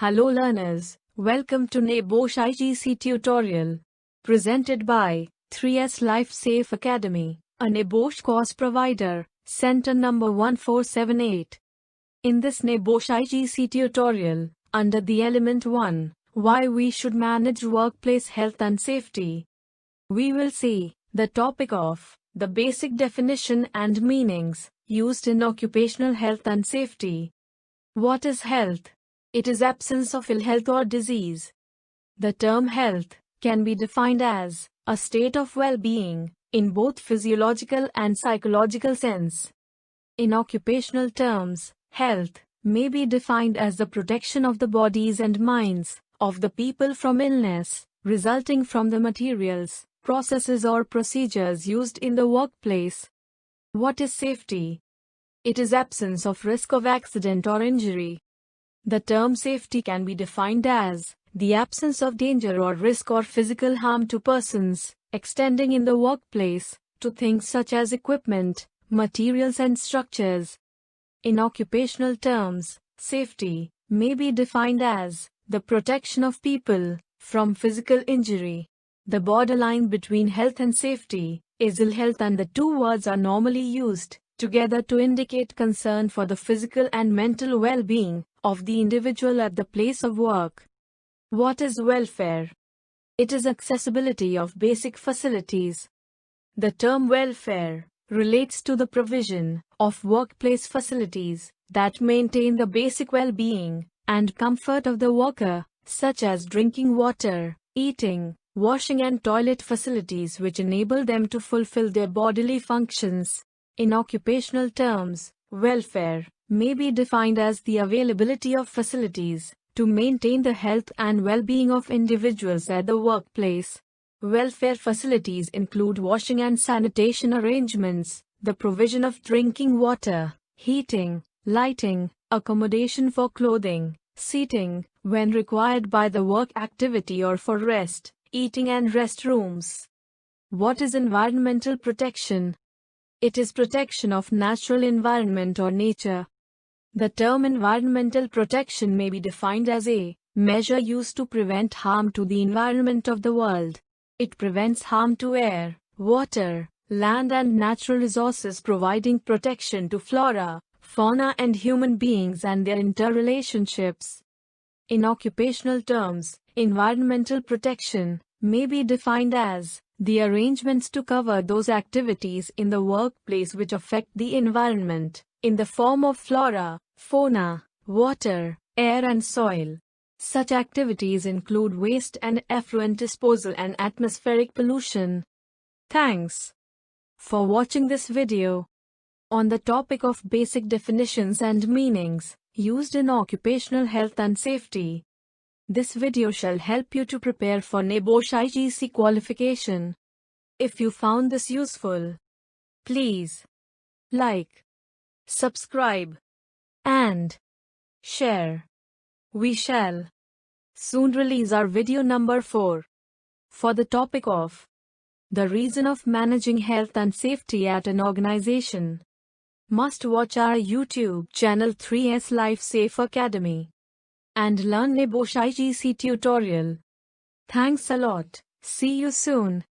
Hello learners, welcome to NEBOSH IGC tutorial. Presented by 3S Life Safe Academy, a NEBOSH course provider, Center number 1478. In this NEBOSH IGC tutorial, under the element 1, why we should manage workplace health and safety, we will see the topic of the basic definition and meanings used in occupational health and safety. What is health? It is absence of ill health or disease. The term health can be defined as a state of well-being in both physiological and psychological sense. In occupational terms, health may be defined as the protection of the bodies and minds of the people from illness resulting from the materials, processes or procedures used in the workplace. What is safety? It is absence of risk of accident or injury. The term safety can be defined as the absence of danger or risk or physical harm to persons, extending in the workplace to things such as equipment, materials and structures. In occupational terms, safety may be defined as the protection of people from physical injury. The borderline between health and safety is ill health, and the two words are normally used together to indicate concern for the physical and mental well-being of the individual at the place of work. What is welfare? It is accessibility of basic facilities. The term welfare relates to the provision of workplace facilities that maintain the basic well-being and comfort of the worker, such as drinking water, eating, washing and toilet facilities which enable them to fulfill their bodily functions. In occupational terms, welfare may be defined as the availability of facilities to maintain the health and well-being of individuals at the workplace. Welfare facilities include washing and sanitation arrangements, the provision of drinking water, heating, lighting, accommodation for clothing, seating, when required by the work activity or for rest, eating and restrooms. What is environmental protection? It is protection of natural environment or nature. The term environmental protection may be defined as a measure used to prevent harm to the environment of the world. It prevents harm to air, water, land and natural resources, providing protection to flora, fauna and human beings and their interrelationships. In occupational terms, environmental protection may be defined as the arrangements to cover those activities in the workplace which affect the environment, in the form of flora, fauna, water, air and soil. Such activities include waste and effluent disposal and atmospheric pollution. Thanks for watching this video on the topic of basic definitions and meanings used in occupational health and safety. This video shall help you to prepare for NEBOSH IGC qualification. If you found this useful, please like, subscribe, and share. We shall soon release our video number 4 for the topic of the reason of managing health and safety at an organization. Must watch our YouTube channel 3S Life Safe Academy and learn NEBOSH IGC tutorial. Thanks a lot. See you soon.